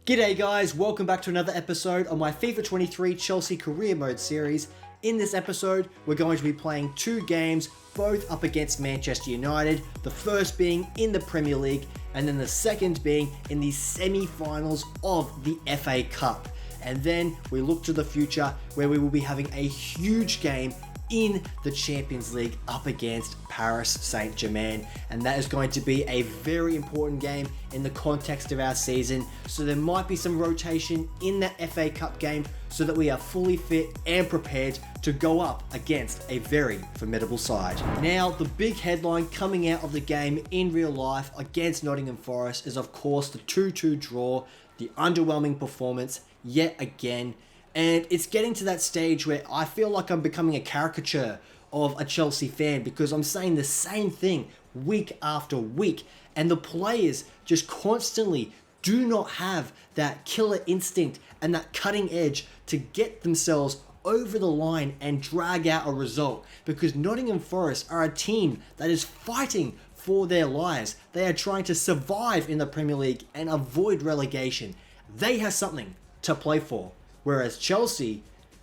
G'day guys, welcome back to another episode of my FIFA 23 Chelsea Career Mode series. In this episode, we're going to be playing two games, both up against Manchester United, the first being in the Premier League, and then the second being in the semi-finals of the FA Cup. And then we look to the future where we will be having a huge game in the Champions League up against Paris Saint-Germain, and that is going to be a very important game in the context of our season, so there might be some rotation in that FA Cup game so that we are fully fit and prepared to go up against a very formidable side. Now, the big headline coming out of the game in real life against Nottingham Forest is of course the 2-2 draw, the underwhelming performance yet again. And it's getting to that stage where I feel like I'm becoming a caricature of a Chelsea fan because I'm saying the same thing week after week. And the players just constantly do not have that killer instinct and that cutting edge to get themselves over the line and drag out a result. Because Nottingham Forest are a team that is fighting for their lives. They are trying to survive in the Premier League and avoid relegation. They have something to play for. Whereas Chelsea,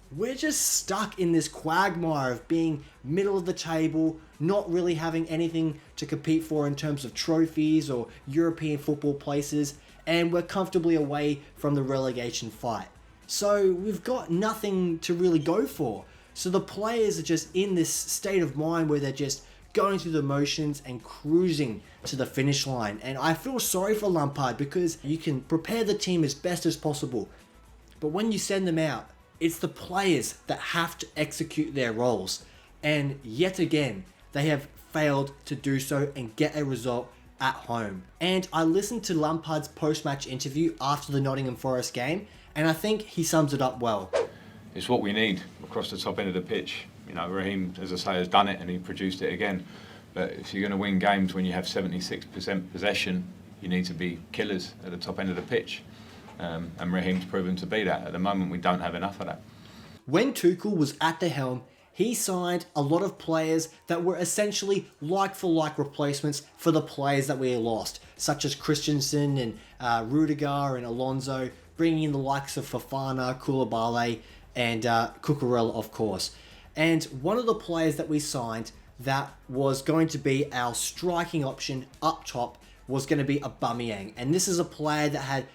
we're just stuck in this quagmire of being middle of the table, not really having anything to compete for in terms of trophies or European football places, and we're comfortably away from the relegation fight. So we've got nothing to really go for. So the players are just in this state of mind where they're just going through the motions and cruising to the finish line. And I feel sorry for Lampard because you can prepare the team as best as possible, but when you send them out, it's the players that have to execute their roles. And yet again, they have failed to do so and get a result at home. And I listened to Lampard's post-match interview after the Nottingham Forest game, and I think he sums it up well. It's what we need across the top end of the pitch. You know, Raheem, as I say, has done it and he produced it again. But if you're going to win games when you have 76% possession, you need to be killers at the top end of the pitch. And Raheem's proven to be that. At the moment, we don't have enough of that. When Tuchel was at the helm, he signed a lot of players that were essentially like-for-like replacements for the players that we lost, such as Christensen and Rudiger and Alonso, bringing in the likes of Fofana, Koulibaly, and Cucurella, of course. And one of the players that we signed that was going to be our striking option up top was going to be Aubameyang. And this is a player that had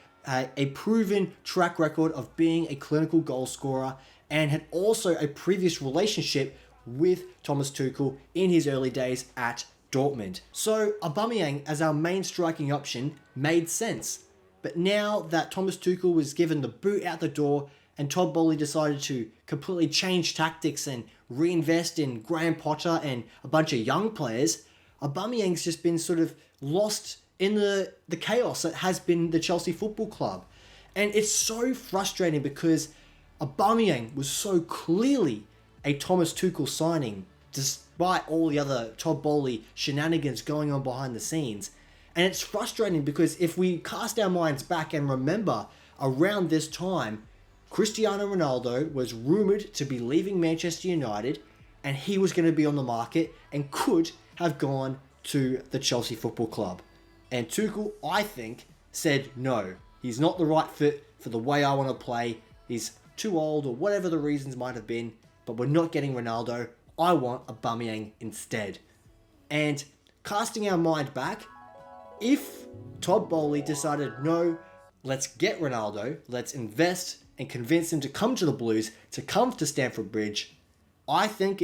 a proven track record of being a clinical goal scorer and had also a previous relationship with Thomas Tuchel in his early days at Dortmund. So Aubameyang as our main striking option made sense. But now that Thomas Tuchel was given the boot out the door and Todd Boehly decided to completely change tactics and reinvest in Graham Potter and a bunch of young players, Aubameyang's just been sort of lost in the chaos that has been the Chelsea Football Club. And it's so frustrating because Aubameyang was so clearly a Thomas Tuchel signing, despite all the other Todd Boehly shenanigans going on behind the scenes. And it's frustrating because if we cast our minds back and remember, around this time, Cristiano Ronaldo was rumoured to be leaving Manchester United, and he was going to be on the market and could have gone to the Chelsea Football Club. And Tuchel, I think, said no. He's not the right fit for the way I want to play. He's too old or whatever the reasons might have been. But we're not getting Ronaldo. I want Aubameyang instead. And casting our mind back, if Todd Boehly decided, no, let's get Ronaldo, let's invest and convince him to come to the Blues, to come to Stamford Bridge, I think,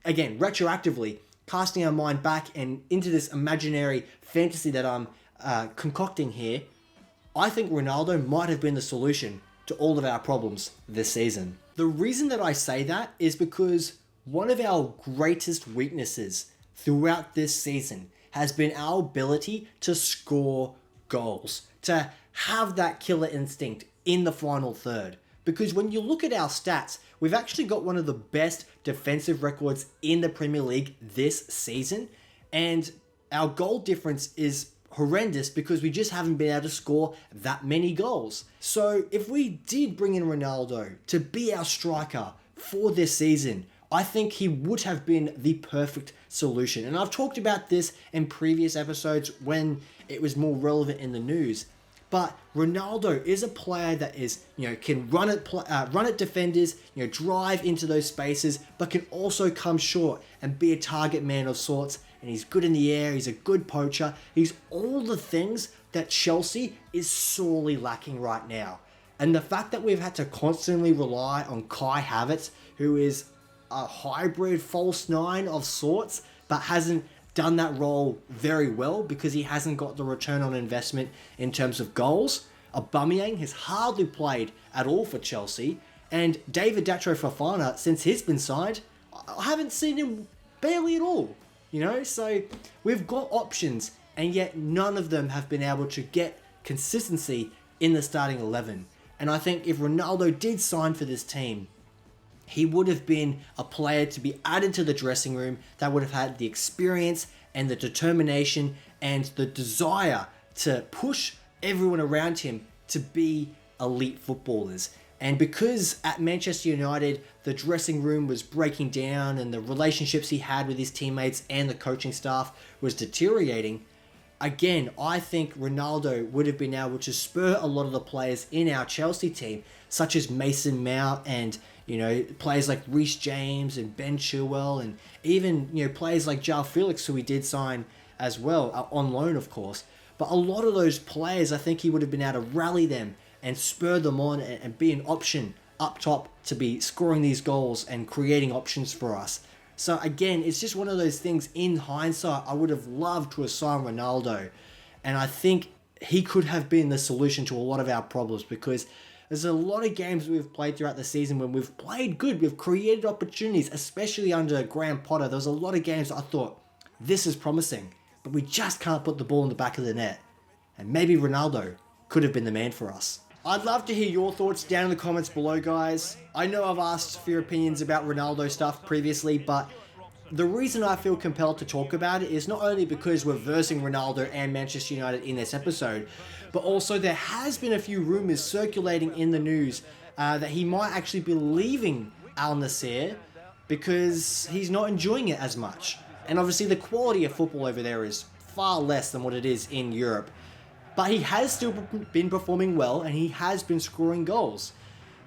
again, retroactively, casting our mind back and into this imaginary fantasy that I'm concocting here, I think Ronaldo might have been the solution to all of our problems this season. The reason that I say that is because one of our greatest weaknesses throughout this season has been our ability to score goals, to have that killer instinct in the final third. Because when you look at our stats, we've actually got one of the best defensive records in the Premier League this season, and our goal difference is horrendous because we just haven't been able to score that many goals. So if we did bring in Ronaldo to be our striker for this season, I think he would have been the perfect solution. And I've talked about this in previous episodes when it was more relevant in the news. But Ronaldo is a player that is, can run at defenders, drive into those spaces, but can also come short and be a target man of sorts. And he's good in the air. He's a good poacher. He's all the things that Chelsea is sorely lacking right now. And the fact that we've had to constantly rely on Kai Havertz, who is a hybrid false nine of sorts, but hasn't done that role very well because he hasn't got the return on investment in terms of goals. Aubameyang has hardly played at all for Chelsea, and David Datro Fofana, since he's been signed, I haven't seen him barely at all. So we've got options, and yet none of them have been able to get consistency in the starting 11. And I think if Ronaldo did sign for this team, he would have been a player to be added to the dressing room that would have had the experience and the determination and the desire to push everyone around him to be elite footballers. And because at Manchester United, the dressing room was breaking down and the relationships he had with his teammates and the coaching staff was deteriorating, again, I think Ronaldo would have been able to spur a lot of the players in our Chelsea team, such as Mason Mount and players like Reece James and Ben Chilwell, and even players like João Felix, who he did sign as well, on loan of course. But a lot of those players, I think he would have been able to rally them and spur them on and be an option up top to be scoring these goals and creating options for us. So again, it's just one of those things. In hindsight, I would have loved to have signed Ronaldo, and I think he could have been the solution to a lot of our problems, because there's a lot of games we've played throughout the season when we've played good, we've created opportunities, especially under Graham Potter. There was a lot of games I thought, this is promising, but we just can't put the ball in the back of the net. And maybe Ronaldo could have been the man for us. I'd love to hear your thoughts down in the comments below, guys. I know I've asked for your opinions about Ronaldo stuff previously, but the reason I feel compelled to talk about it is not only because we're versing Ronaldo and Manchester United in this episode, but also there has been a few rumours circulating in the news that he might actually be leaving Al Nassr because he's not enjoying it as much. And obviously the quality of football over there is far less than what it is in Europe. But he has still been performing well, and he has been scoring goals.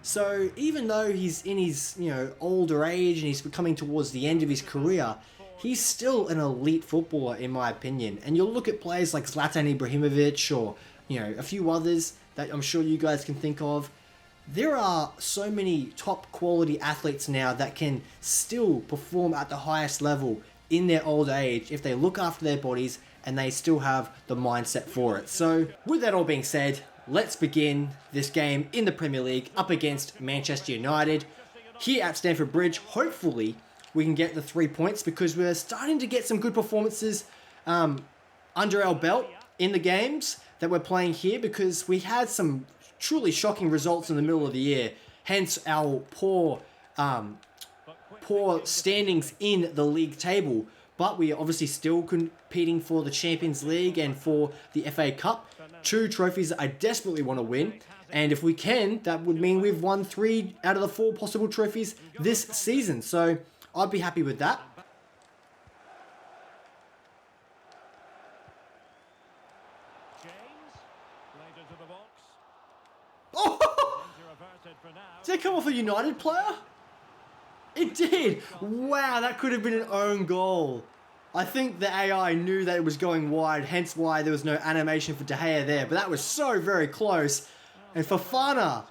So even though he's in his older age and he's coming towards the end of his career, he's still an elite footballer in my opinion. And you'll look at players like Zlatan Ibrahimovic or a few others that I'm sure you guys can think of. There are so many top quality athletes now that can still perform at the highest level in their old age if they look after their bodies and they still have the mindset for it. So with that all being said, let's begin this game in the Premier League up against Manchester United. Here at Stamford Bridge, hopefully we can get the 3 points because we're starting to get some good performances under our belt in the games that we're playing here, because we had some truly shocking results in the middle of the year, hence our poor standings in the league table. But we are obviously still competing for the Champions League and for the FA Cup. 2 trophies that I desperately want to win. And if we can, that would mean we've won 3 out of the 4 possible trophies this season. So I'd be happy with that. Oh! Did that come off a United player? It did! Wow, that could have been an own goal. I think the AI knew that it was going wide, hence why there was no animation for De Gea there, but that was so very close. And Fofana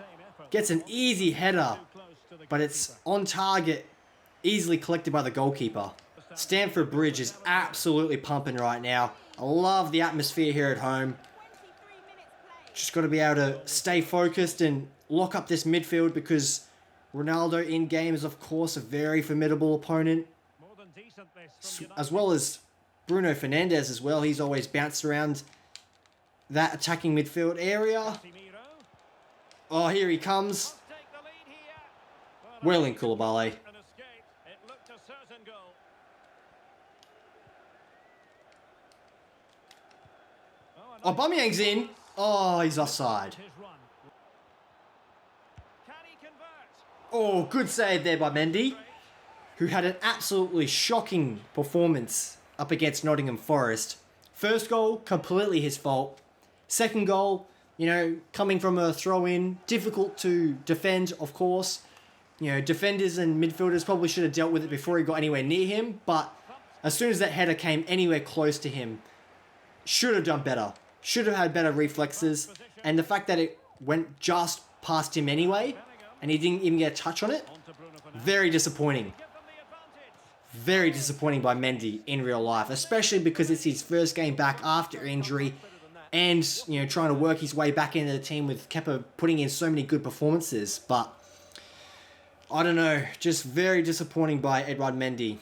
gets an easy header, but it's on target, easily collected by the goalkeeper. Stamford Bridge is absolutely pumping right now. I love the atmosphere here at home. Just got to be able to stay focused and lock up this midfield, because Ronaldo in game is, of course, a very formidable opponent, as well as Bruno Fernandes as well. He's always bounced around that attacking midfield area. Oh, here he comes. Well in Koulibaly. Aubameyang's in. Oh, he's offside. Oh, good save there by Mendy, who had an absolutely shocking performance up against Nottingham Forest. First goal, completely his fault. Second goal, You know, coming from a throw-in, difficult to defend, of course. You know, defenders and midfielders probably should have dealt with it before he got anywhere near him, but as soon as that header came anywhere close to him, should have done better. Should have had better reflexes, and the fact that it went just past him anyway, and he didn't even get a touch on it, very disappointing. Very disappointing by Mendy in real life, especially because it's his first game back after injury, and you know, trying to work his way back into the team with Kepa putting in so many good performances. But I don't know, just very disappointing by Edouard Mendy.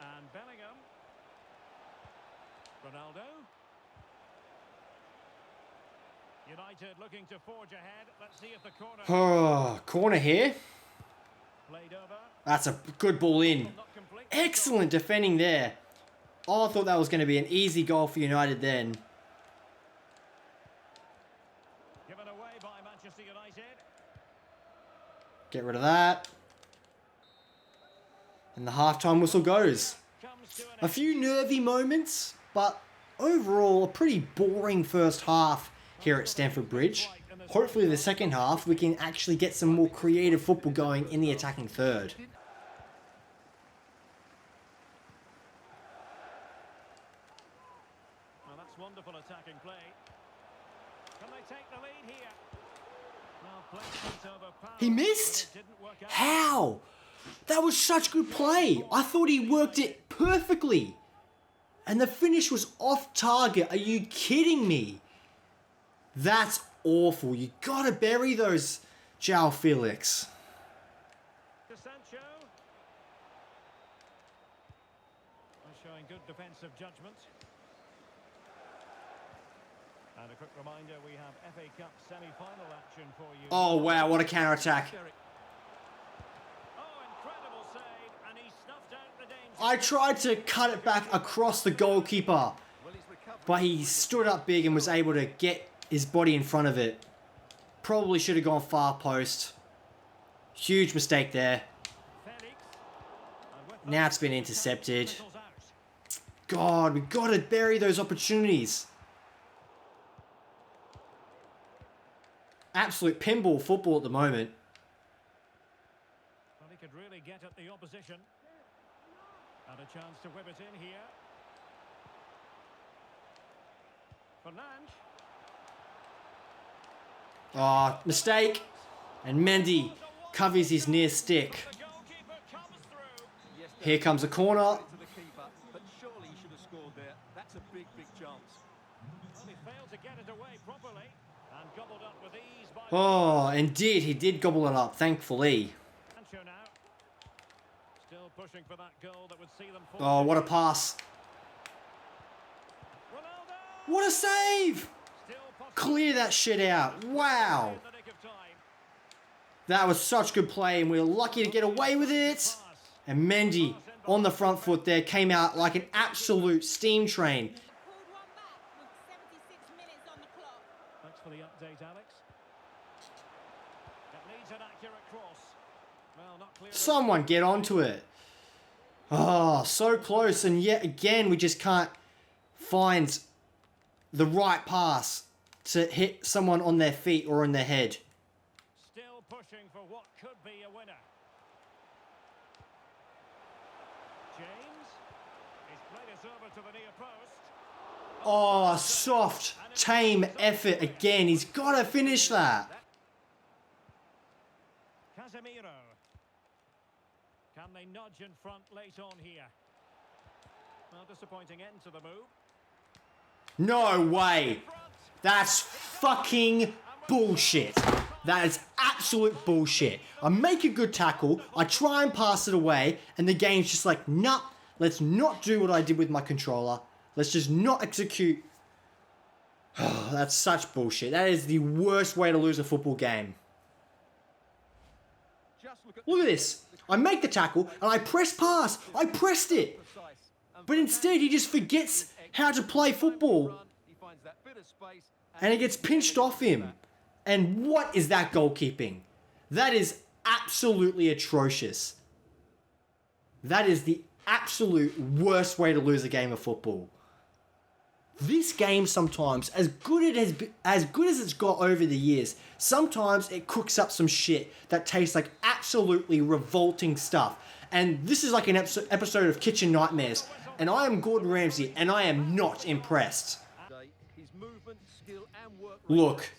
And Bellingham. Ronaldo. United looking to forge ahead. Let's see if the corner. Oh, corner here. Played over. That's a good ball in. Excellent defending there. Oh, I thought that was going to be an easy goal for United then. Given away by Manchester United. Get rid of that. And the halftime whistle goes. A few nervy moments, but overall a pretty boring first half here at Stamford Bridge. Hopefully the second half we can actually get some more creative football going in the attacking third. Well, that's wonderful attacking play. Can they take the lead here? Well, placement overpowered, He missed? but it didn't work out. How? That was such good play. I thought he worked it perfectly. And the finish was off target. Are you kidding me? That's awful. You gotta bury those, João Felix. To Sancho. Showing good defensive judgment. And a quick reminder, we have FA Cup semi-final action for you. Oh wow, what a counter-attack. Oh, incredible save, and he snuffed out the danger. I tried to cut it back across the goalkeeper, but he stood up big and was able to get his body in front of it. Probably should have gone far post. Huge mistake there. Felix. And with Now it's been intercepted. God, we gotta bury those opportunities. Absolute pinball football at the moment. Well, he could really get at the opposition. And a chance to whip it in here. Fernandes. Ah, mistake. And Mendy covers his near stick. The goalkeeper comes through. Here comes a corner. To the keeper, but surely he should have scored there. That's a big, big chance. Well, he failed to get it away properly. And gobbled up with ease by Oh, indeed, he did gobble it up, thankfully. Sancho now. Still pushing for that goal that would see them fall. Oh, what a pass. Ronaldo! What a save! Still possible Clear that shit out. Wow. in the nick of time. That was such good play and we were lucky to get away with it. Pass. And Mendy on the front foot there came out like an absolute steam train. Pulled one back with 76 minutes on the clock. Thanks for the update, Alex. That needs an accurate cross. Well, not clear. Someone get onto it. Oh, so close, and yet again we just can't find the right pass to hit someone on their feet or on their head. Still pushing for what could be a winner. James. He's played it over to the near post. Oh, soft, tame effort again. He's got to finish that. Casemiro. Can they nudge in front late on here? Well, disappointing end to the move. No way. That's fucking bullshit. That is absolute bullshit. I make a good tackle, I try and pass it away, and the game's just like, nah, let's not do what I did with my controller. Let's just not execute. That's such bullshit. That is the worst way to lose a football game. Just look at Look at this. I make the tackle, and I press pass. I pressed it. precise. And But instead, he just forgets how to play football. He finds that bit of space And it gets pinched off him. And what is that goalkeeping? That is absolutely atrocious. That is the absolute worst way to lose a game of football. this game sometimes, as good as it's got over the years, sometimes it cooks up some shit that tastes like absolutely revolting stuff. And this is like an episode of Kitchen Nightmares. And I am Gordon Ramsay, and I am not impressed. Look,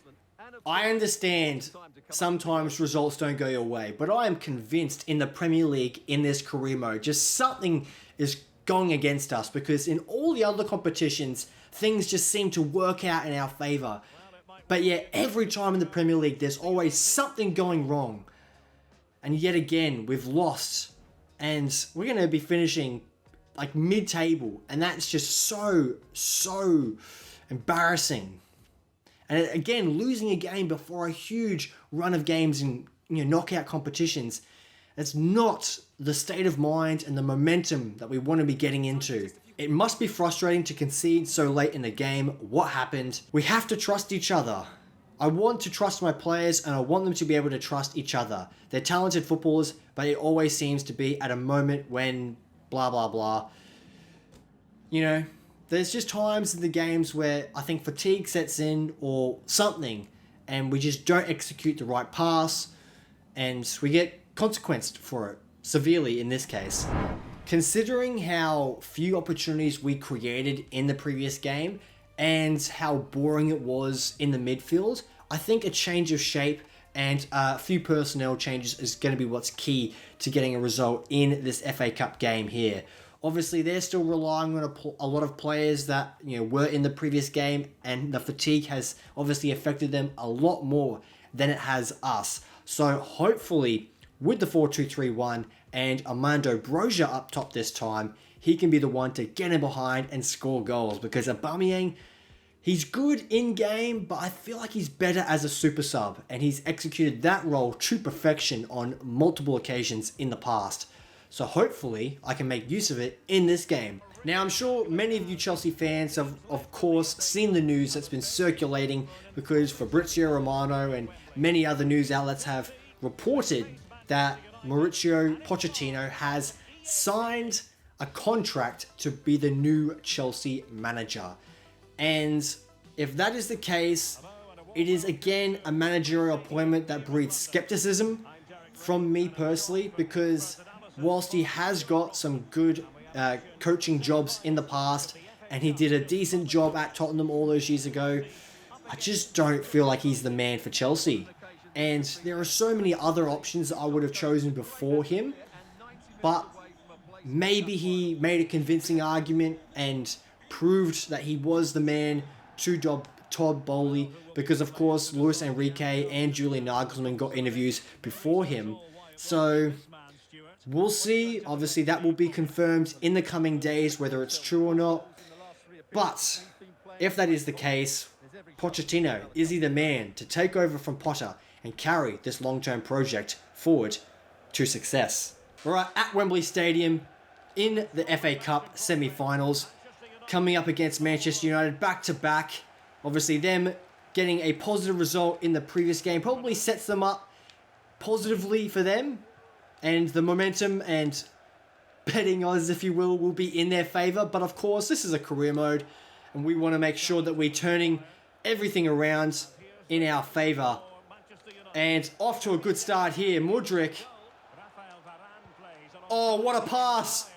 I understand sometimes results don't go your way, but I am convinced in the Premier League in this career mode, just something is going against us, because in all the other competitions, things just seem to work out in our favour. But yet, every time in the Premier League, there's always something going wrong. And yet again, we've lost. And we're going to be finishing like mid-table. And that's just so embarrassing. And again, losing a game before a huge run of games in knockout competitions, that's not the state of mind and the momentum that we want to be getting into. It must be frustrating to concede so late in the game. What happened? We have to trust each other. I want to trust my players, and I want them to be able to trust each other. They're talented footballers, but it always seems to be at a moment when blah blah blah. There's just times in the games where I think fatigue sets in or something, and we just don't execute the right pass, and we get consequenced for it, severely in this case. Considering how few opportunities we created in the previous game and how boring it was in the midfield, I think a change of shape and a few personnel changes is going to be what's key to getting a result in this FA Cup game here. Obviously, they're still relying on a lot of players that were in the previous game, and the fatigue has obviously affected them a lot more than it has us. So hopefully, with the 4-2-3-1 and Armando Broja up top this time, he can be the one to get in behind and score goals, because Aubameyang, he's good in game, but I feel like he's better as a super sub, and he's executed that role to perfection on multiple occasions in the past. So hopefully I can make use of it in this game. Now, I'm sure many of you Chelsea fans have, of course, seen the news that's been circulating, because Fabrizio Romano and many other news outlets have reported that Mauricio Pochettino has signed a contract to be the new Chelsea manager. And if that is the case, it is again a managerial appointment that breeds skepticism from me personally, because whilst he has got some good coaching jobs in the past, and he did a decent job at Tottenham all those years ago, I just don't feel like he's the man for Chelsea. And there are so many other options that I would have chosen before him, but maybe he made a convincing argument and proved that he was the man to Todd Bowley, because of course Luis Enrique and Julian Nagelsmann got interviews before him. So we'll see. Obviously that will be confirmed in the coming days whether it's true or not. But if that is the case, Pochettino, is he the man to take over from Potter and carry this long-term project forward to success? Alright, at Wembley Stadium in the FA Cup semi-finals, coming up against Manchester United back-to-back. Obviously them getting a positive result in the previous game probably sets them up positively for them, and the momentum and betting odds, if you will be in their favour. But of course, this is a career mode, and we want to make sure that we're turning everything around in our favour. And off to a good start here, Mudryk. Oh, what a pass!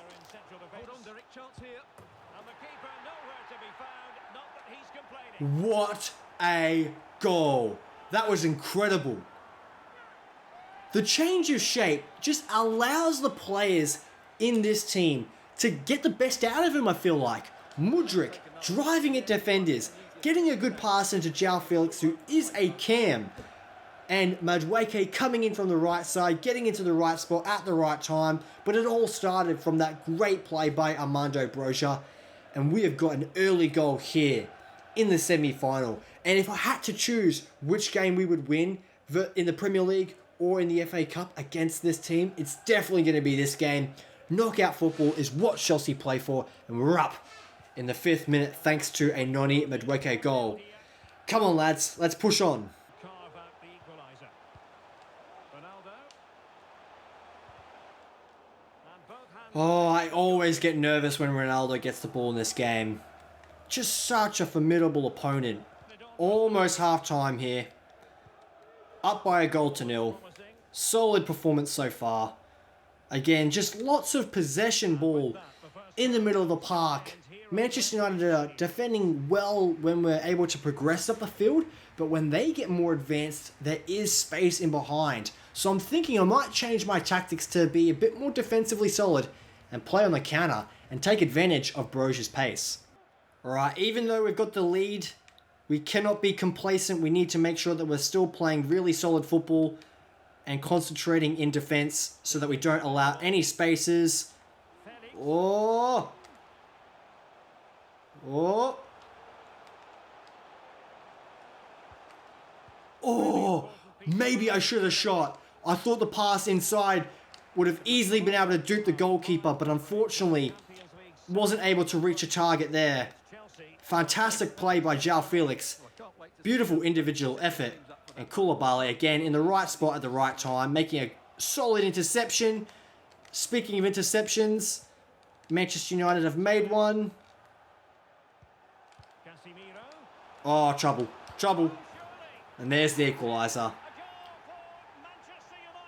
What a goal! That was incredible. The change of shape just allows the players in this team to get the best out of him, I feel like. Mudryk driving at defenders, getting a good pass into João Felix, who is a cam, and Madueke coming in from the right side, getting into the right spot at the right time. But it all started from that great play by Armando Broja, and we have got an early goal here in the semi-final. And if I had to choose which game we would win in the Premier League or in the FA Cup against this team, it's definitely going to be this game. Knockout football is what Chelsea play for, and we're up in the 5th minute thanks to a Noni Madueke goal. Come on lads, let's push on. Oh, I always get nervous when Ronaldo gets the ball in this game. Just such a formidable opponent. Almost half-time here. Up by a goal to nil. Solid performance so far. Again, just lots of possession ball in the middle of the park. Manchester United are defending well when we're able to progress up the field, but when they get more advanced, there is space in behind. So I'm thinking I might change my tactics to be a bit more defensively solid and play on the counter and take advantage of Broja's pace. Alright, even though we've got the lead, we cannot be complacent. We need to make sure that we're still playing really solid football and concentrating in defense so that we don't allow any spaces. Oh! Oh! Oh! Maybe I should have shot. I thought the pass inside would have easily been able to dupe the goalkeeper, but unfortunately wasn't able to reach a target there. Fantastic play by João Felix. Beautiful individual effort. And Koulibaly again in the right spot at the right time, making a solid interception. Speaking of interceptions, Manchester United have made one. Oh, trouble. Trouble. And there's the equaliser.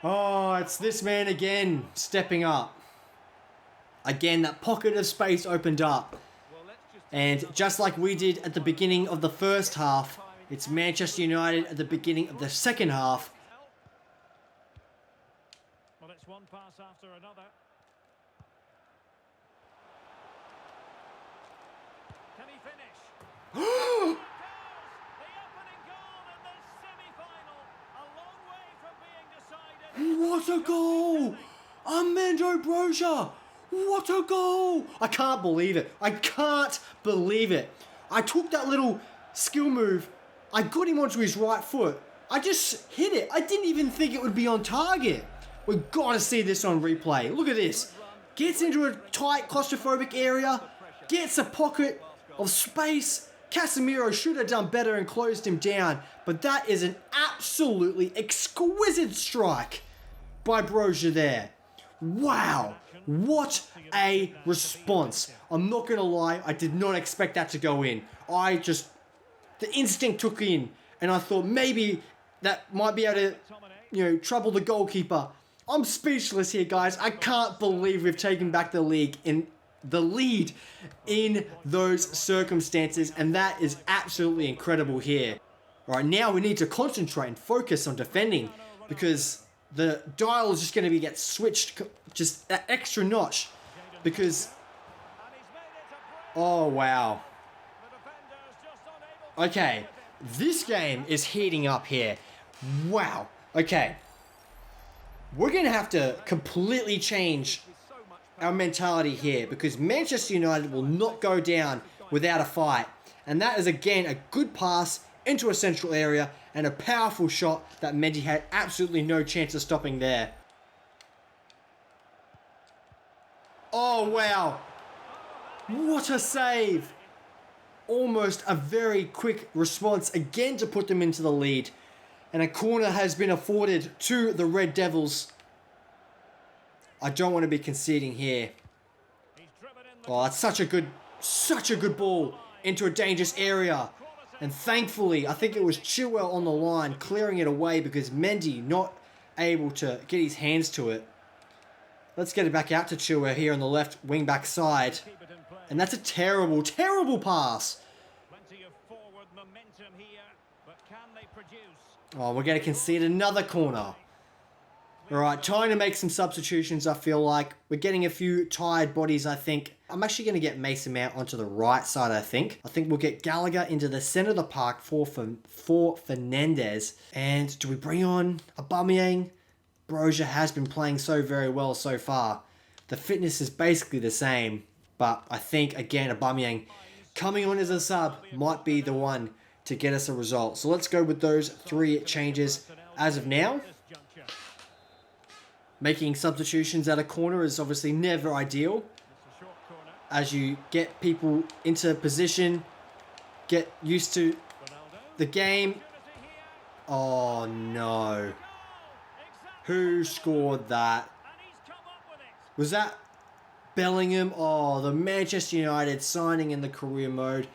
Oh, it's this man again, stepping up. Again, that pocket of space opened up. And just like we did at the beginning of the first half, it's Manchester United at the beginning of the second half. Well, it's one pass after another. Can he finish? The opening goal in the semi-final. A long way from being decided. What a goal! Armando Broja! What a goal! I can't believe it. I can't believe it. I took that little skill move. I got him onto his right foot. I just hit it. I didn't even think it would be on target. We've got to see this on replay. Look at this. Gets into a tight claustrophobic area. Gets a pocket of space. Casemiro should have done better and closed him down. But that is an absolutely exquisite strike by Broja there. Wow. What a response. I'm not going to lie. I did not expect that to go in. The instinct took in, and I thought maybe that might be able to, trouble the goalkeeper. I'm speechless here, guys. I can't believe we've taken back the lead in those circumstances, and that is absolutely incredible here. All right, now we need to concentrate and focus on defending because the dial is just going to get switched just that extra notch because... Oh, wow. Okay, this game is heating up here. Wow. Okay. We're going to have to completely change our mentality here because Manchester United will not go down without a fight. And that is, again, a good pass into a central area and a powerful shot that Mendy had absolutely no chance of stopping there. Oh, wow. What a save. Almost a very quick response again to put them into the lead. And a corner has been afforded to the Red Devils. I don't want to be conceding here. Oh, it's such a good ball into a dangerous area. And thankfully, I think it was Chilwell on the line clearing it away because Mendy not able to get his hands to it. Let's get it back out to Chilwell here on the left wing back side. And that's a terrible, terrible pass. Plenty of forward momentum here, but can they produce? Oh, we're going to concede another corner. Alright, time to make some substitutions, I feel like. We're getting a few tired bodies, I think. I'm actually going to get Mason Mount onto the right side, I think. I think we'll get Gallagher into the centre of the park for Fernandes. And do we bring on Aubameyang? Broja has been playing so very well so far. The fitness is basically the same. But I think, again, Aubameyang coming on as a sub might be the one to get us a result. So let's go with those three changes as of now. Making substitutions at a corner is obviously never ideal. As you get people into position, get used to the game. Oh no. Who scored that? Was that Bellingham? Oh, the Manchester United signing in the career mode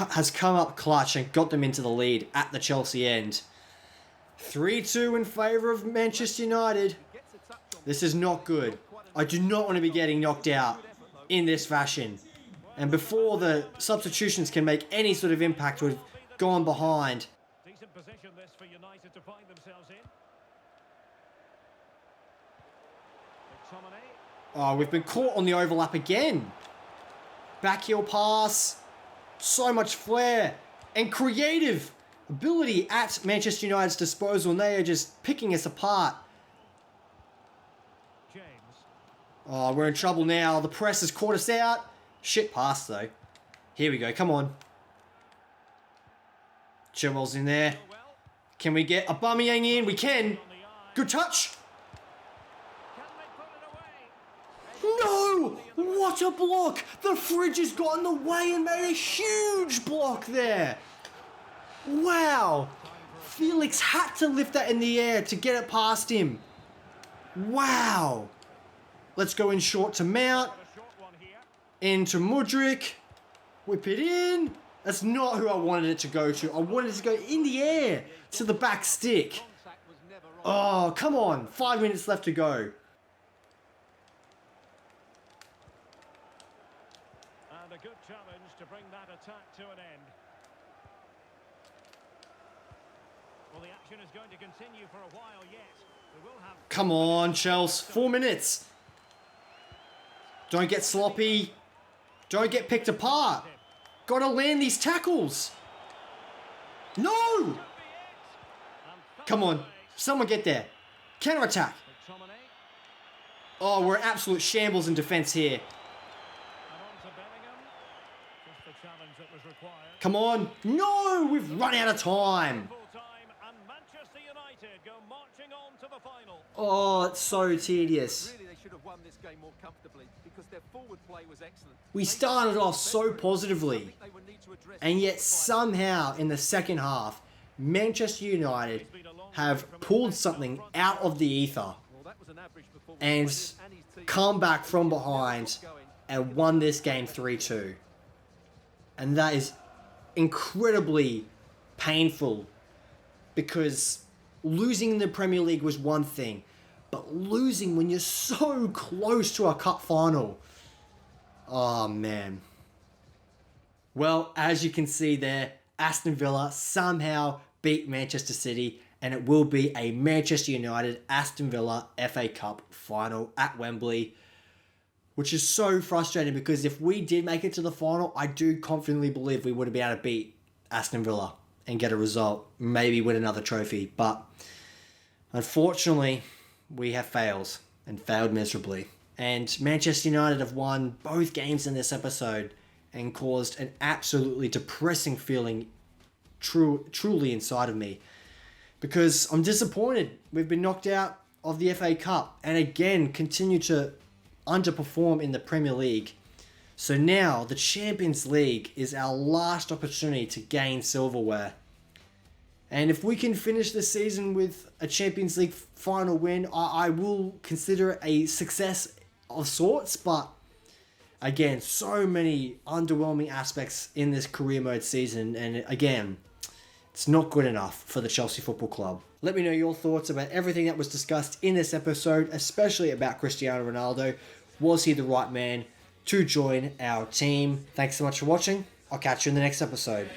has come up clutch and got them into the lead at the Chelsea end. 3-2 in favour of Manchester United. This is not good. I do not want to be getting knocked out in this fashion. And before the substitutions can make any sort of impact, we've gone behind. Decent position this for United to find themselves in. McTominay. Oh, we've been caught on the overlap again. Backheel pass. So much flair and creative ability at Manchester United's disposal, and they are just picking us apart. James. Oh, we're in trouble now. The press has caught us out. Shit pass, though. Here we go. Come on. Chilwell's in there. Well, Can we get Aubameyang in? We can. on the eye. Good touch. Can they put it away? No! What a block! The fridge has got in the way and made a huge block there. Wow. Felix had to lift that in the air to get it past him. Wow. Let's go in short to Mount. Got a short one here. Into Mudryk. Whip it in. That's not who I wanted it to go to. I wanted it to go in the air to the back stick. Contact was never right. Oh, come on. 5 minutes left to go. And a good challenge to bring that attack to an end. Well, the action is going to continue for a while yet. We will have... Come on, Chelsea. 4 minutes. Don't get sloppy. Don't get picked apart. Gotta land these tackles. No! Come on. Someone get there. Counter attack. McTominay. Oh, we're absolute shambles in defense here. And on to Bellingham. Just the challenge that was required. Come on. No, we've run out of time. Full time, and Manchester United go marching on to the final. Oh, it's so tedious. Really, they should have won this game more comfortably because their forward play was excellent. We They started off showed so veteran, positively, something they would need to address and in yet the final. somehow in the second half, Manchester United have pulled something out of the ether Well, that was an average performance and by him and his team. come back from behind and won this game 3-2. And that is incredibly painful because losing in the Premier League was one thing, but losing when you're so close to a cup final, oh man. Well, as you can see there, Aston Villa somehow beat Manchester City, and it will be a Manchester United Aston Villa FA Cup final at Wembley, which is so frustrating because if we did make it to the final, I do confidently believe we would have been able to beat Aston Villa and get a result, maybe win another trophy. But unfortunately, we have failed and failed miserably. And Manchester United have won both games in this episode and caused an absolutely depressing feeling truly inside of me because I'm disappointed. We've been knocked out of the FA Cup and again continue to underperform in the Premier League. So now the Champions League is our last opportunity to gain silverware. And if we can finish the season with a Champions League final win, I will consider it a success of sorts. But again, so many underwhelming aspects in this career mode season. And again, it's not good enough for the Chelsea Football Club. Let me know your thoughts about everything that was discussed in this episode, especially about Cristiano Ronaldo. Was he the right man to join our team? Thanks so much for watching. I'll catch you in the next episode.